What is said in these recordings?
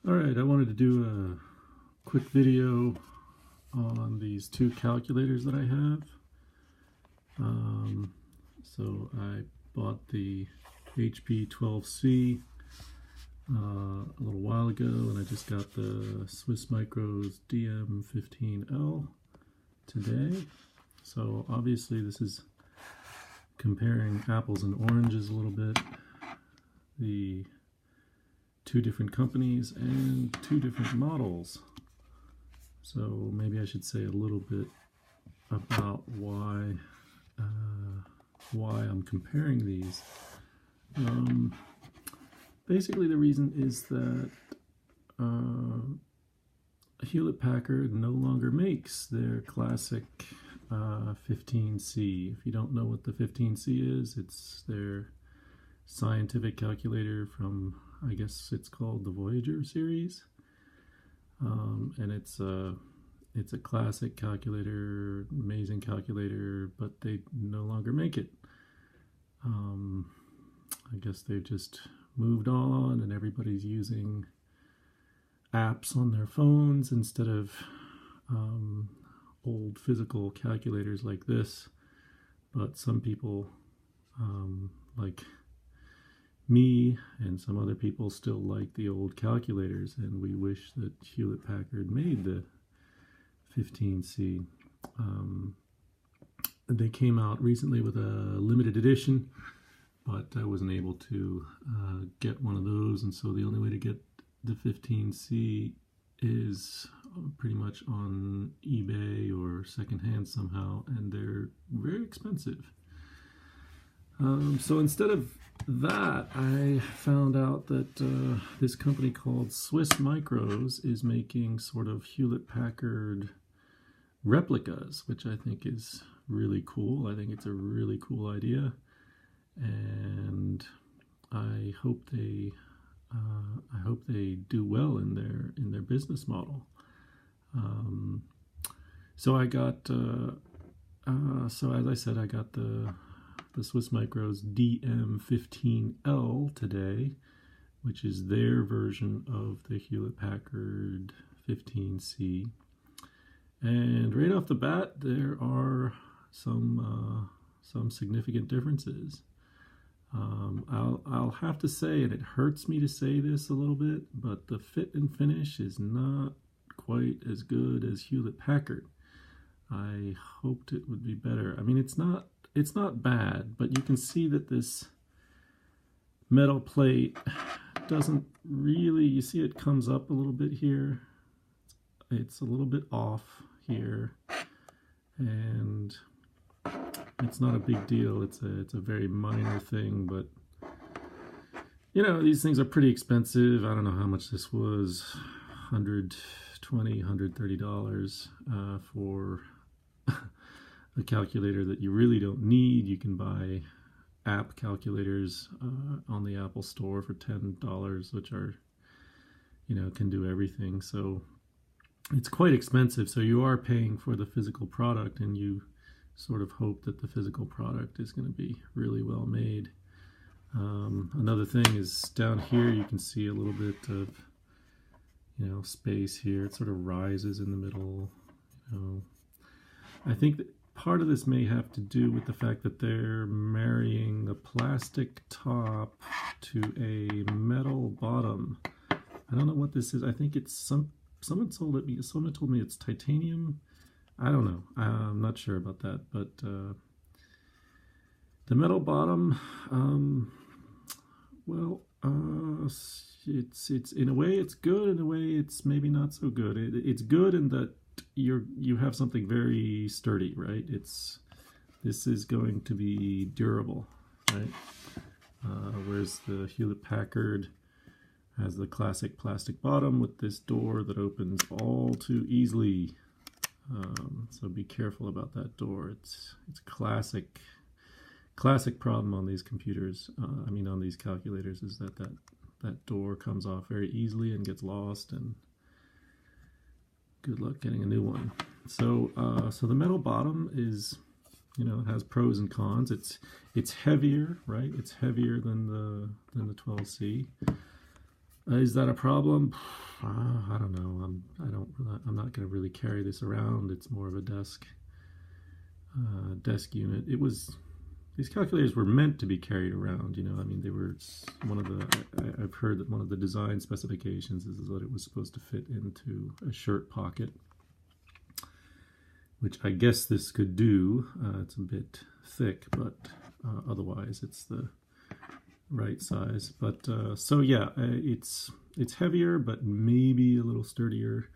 Alright, I wanted to do a quick video on these two calculators that I have. So I bought the HP 12C a little while ago, and I just got the Swiss Micros DM15L today. So obviously this is comparing apples and oranges a little bit. The two different companies and two different models. So maybe I should say a little bit about why I'm comparing these. Basically, the reason is that Hewlett-Packard no longer makes their classic 15C. If you don't know what the 15C is, it's their scientific calculator from, I guess it's called the Voyager series, and it's a classic calculator, amazing calculator, but they no longer make it. I guess they've just moved on, and everybody's using apps on their phones instead of old physical calculators like this. But some people, like me and some other people, still like the old calculators, and we wish that Hewlett-Packard made the 15C. They came out recently with a limited edition, but I wasn't able to get one of those, and so the only way to get the 15C is pretty much on eBay or secondhand somehow, and they're very expensive. So instead of that, I found out that this company called Swiss Micros is making sort of Hewlett-Packard replicas, which I think is really cool. I think it's a really cool idea, and I hope they do well in their business model. So I got so as I said, I got the Swiss Micros DM15L today, which is their version of the Hewlett-Packard 15C. And right off the bat, there are some significant differences. I'll have to say, and it hurts me to say this a little bit, but the fit and finish is not quite as good as Hewlett-Packard. I hoped it would be better. I mean, it's not bad, but you can see that this metal plate doesn't really, you see it comes up a little bit here. It's a little bit off here, and it's not a big deal. It's a very minor thing, but you know, these things are pretty expensive. I don't know how much this was, $120, $130 for a calculator that you really don't need. You can buy app calculators on the Apple Store for $10, which are, you know, can do everything. So it's quite expensive. So you are paying for the physical product, and you sort of hope that the physical product is going to be really well made. Another thing is down here you can see a little bit of, you know, space here. It sort of rises in the middle. You know, I think that part of this may have to do with the fact that they're marrying a plastic top to a metal bottom. I don't know what this is. I think it's someone told me it's titanium. I don't know. I'm not sure about that, but the metal bottom, well, it's in a way it's good, in a way it's maybe not so good. It's good in that you have something very sturdy, right? This is going to be durable, right? Whereas the Hewlett-Packard has the classic plastic bottom with this door that opens all too easily. So be careful about that door. It's a classic problem on these computers. I mean, on these calculators, is that door comes off very easily and gets lost, and good luck getting a new one. So so the metal bottom is, you know, it has pros and cons. It's heavier, right? It's heavier than the 12C. Is that a problem? I don't know. I'm not going to really carry this around. It's more of a desk unit. These calculators were meant to be carried around. I mean, they were one of the. I've heard that one of the design specifications is that it was supposed to fit into a shirt pocket, which I guess this could do. It's a bit thick, but otherwise it's the right size. But so yeah, it's heavier, but maybe a little sturdier.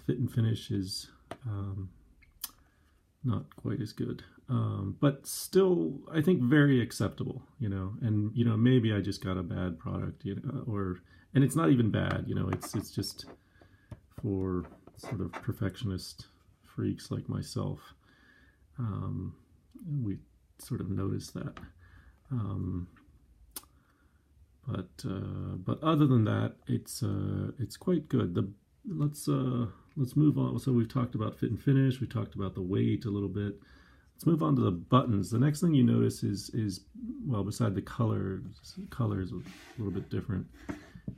Fit and finish is not quite as good, but still I think very acceptable. And maybe I just got a bad product, and it's not even bad. It's just for sort of perfectionist freaks like myself. We sort of noticed that. But other than that, it's quite good. Let's move on. So we've talked about fit and finish. We talked about the weight a little bit. Let's move on to the buttons. The next thing you notice is well, beside the color is a little bit different.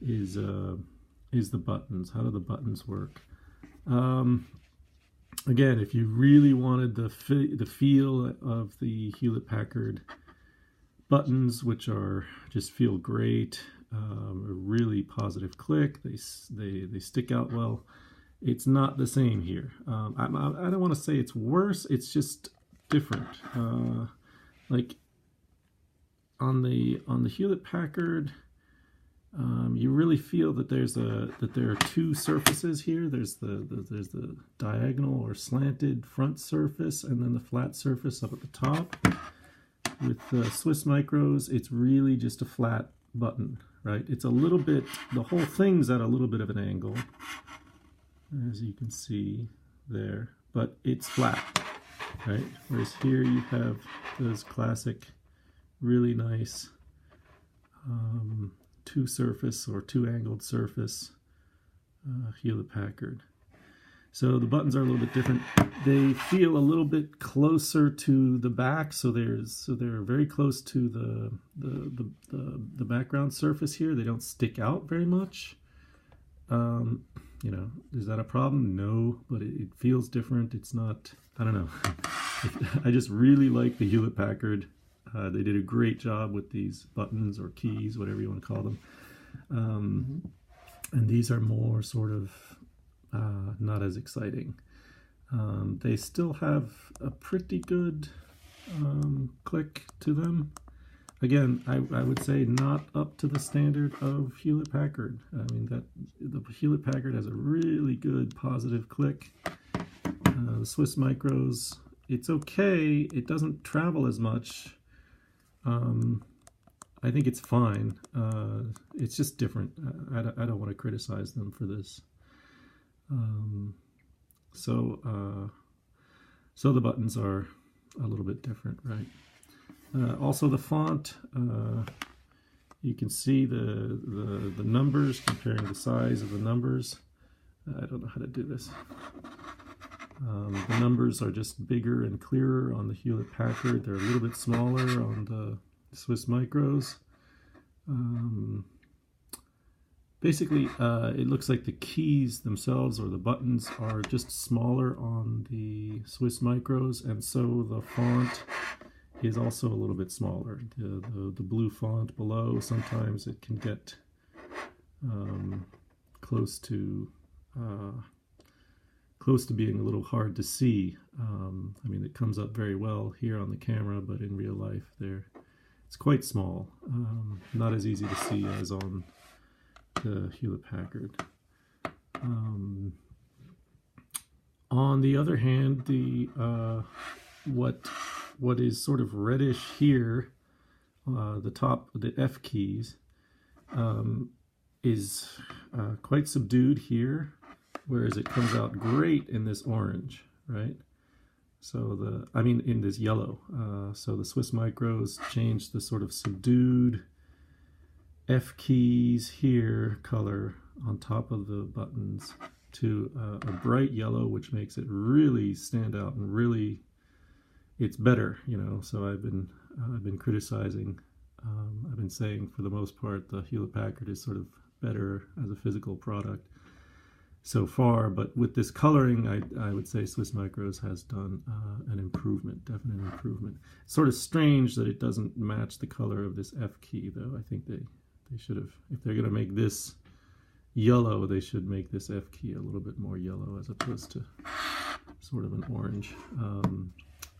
Is the buttons? How do the buttons work? Again, if you really wanted the feel of the Hewlett-Packard buttons, which just feel great, a really positive click, they stick out well. It's not the same here. I don't want to say it's worse. It's just different. Like on the Hewlett-Packard, you really feel that there are two surfaces here. There's the diagonal or slanted front surface, and then the flat surface up at the top. With Swiss Micros, it's really just a flat button, right? It's a little bit, the whole thing's at a little bit of an angle, as you can see there, but it's flat, right? Whereas here you have those classic, really nice two surface or two angled surface Hewlett-Packard. So the buttons are a little bit different. They feel a little bit closer to the back, so they're very close to the background surface here. They don't stick out very much. Is that a problem? No, but it feels different. It's not. I don't know. I just really like the Hewlett-Packard. They did a great job with these buttons or keys, whatever you want to call them. And these are more sort of not as exciting. They still have a pretty good click to them. Again, I would say not up to the standard of Hewlett-Packard. I mean, the Hewlett-Packard has a really good positive click. The Swiss Micros, it's okay. It doesn't travel as much. I think it's fine. It's just different. I don't want to criticize them for this. So the buttons are a little bit different, right? Also the font, you can see the numbers, comparing the size of the numbers. I don't know how to do this. The numbers are just bigger and clearer on the Hewlett-Packard. They're a little bit smaller on the Swiss Micros. Basically, it looks like the keys themselves or the buttons are just smaller on the Swiss Micros, and so the font is also a little bit smaller. The blue font below, sometimes it can get close to being a little hard to see. I mean, it comes up very well here on the camera, but in real life, it's quite small. Not as easy to see as on the Hewlett-Packard. On the other hand, what is sort of reddish here, the top, the F keys, is quite subdued here, whereas it comes out great in this orange, right? So in this yellow. So the Swiss Micros changed the sort of subdued F keys here color on top of the buttons to a bright yellow, which makes it really stand out and really, it's better, So I've been criticizing I've been saying for the most part the Hewlett-Packard is sort of better as a physical product so far, but with this coloring, I would say Swiss Micros has done an improvement, definite improvement. It's sort of strange that it doesn't match the color of this F key, though. I think they should have, if they're going to make this yellow, they should make this F key a little bit more yellow as opposed to sort of an orange.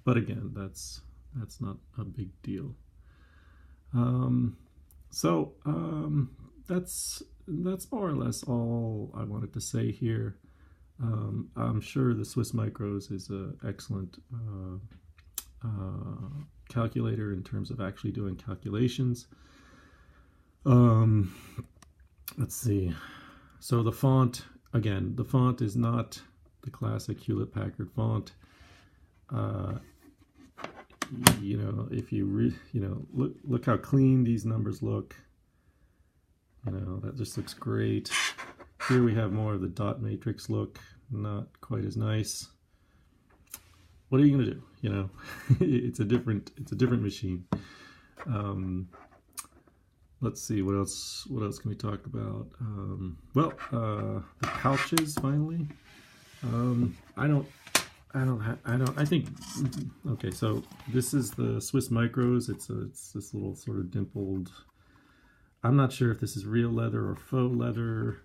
But again, that's not a big deal. That's more or less all I wanted to say here. I'm sure the Swiss Micros is an excellent calculator in terms of actually doing calculations. Let's see. So the font, again, the font is not the classic Hewlett-Packard font. You know, if you look how clean these numbers look. You know, that just looks great. Here we have more of the dot matrix look, not quite as nice. What are you gonna do? You know, it's a different machine. Let's see, what else can we talk about? The pouches finally. Okay, so this is the Swiss Micros. It's this little sort of dimpled, I'm not sure if this is real leather or faux leather.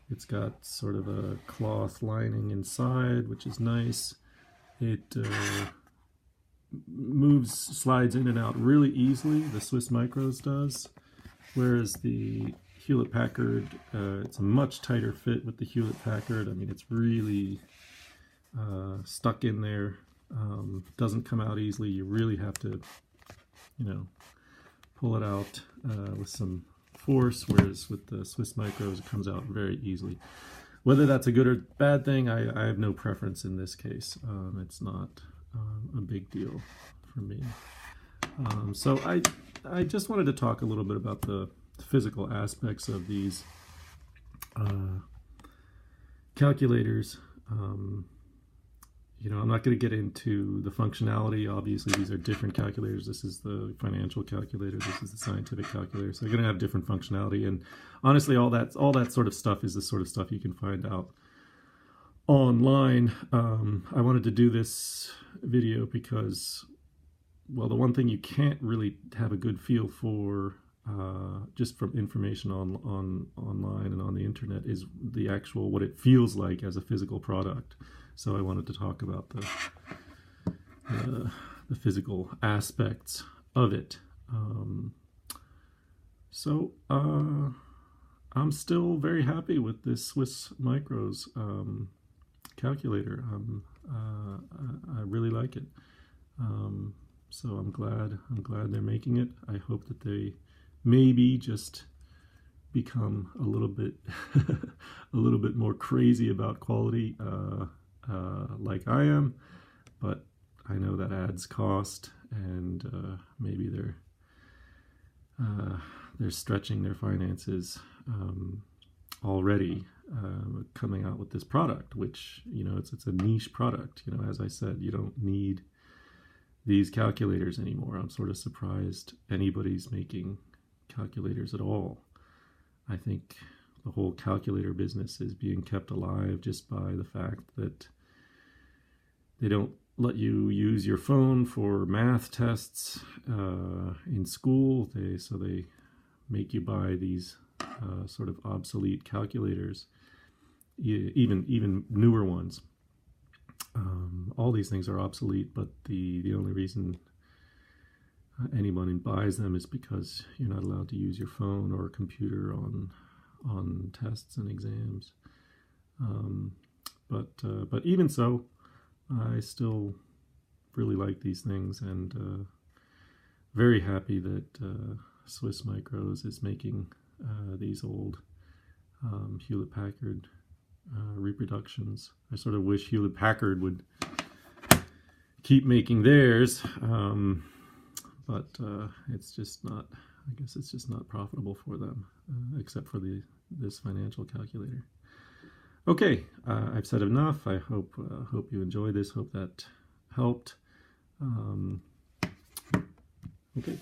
It's got sort of a cloth lining inside, which is nice. It slides in and out really easily, the Swiss Micros does, whereas the Hewlett-Packard, it's a much tighter fit with the Hewlett-Packard. I mean, it's really stuck in there, doesn't come out easily. You really have to, you know, pull it out with some force, whereas with the Swiss Micros it comes out very easily. Whether that's a good or bad thing, I have no preference in this case. It's not a big deal for me. So I just wanted to talk a little bit about the physical aspects of these calculators. You know, I'm not going to get into the functionality. Obviously, these are different calculators. This is the financial calculator. This is the scientific calculator. So they're going to have different functionality. And honestly, all that sort of stuff is the sort of stuff you can find out online. I wanted to do this video because, well, the one thing you can't really have a good feel for just from information online and on the internet is the actual, what it feels like as a physical product. So I wanted to talk about the physical aspects of it. I'm still very happy with this Swiss Micros calculator. I really like it. So I'm glad they're making it. I hope that they maybe just become a little bit more crazy about quality, like I am, but I know that adds cost, and maybe they're stretching their finances already, coming out with this product, which, you know, it's a niche product. You know, as I said, you don't need these calculators anymore. I'm sort of surprised anybody's making calculators at all. I think the whole calculator business is being kept alive just by the fact that they don't let you use your phone for math tests in school. So they make you buy these sort of obsolete calculators, even newer ones. All these things are obsolete, but the only reason anyone buys them is because you're not allowed to use your phone or a computer on tests and exams. But even so, I still really like these things, and very happy that Swiss Micros is making these old Hewlett-Packard reproductions. I sort of wish Hewlett-Packard would keep making theirs, but it's just not, I guess it's just not profitable for them, except for this financial calculator. Okay, I've said enough. I hope you enjoyed this. Hope that helped. Okay.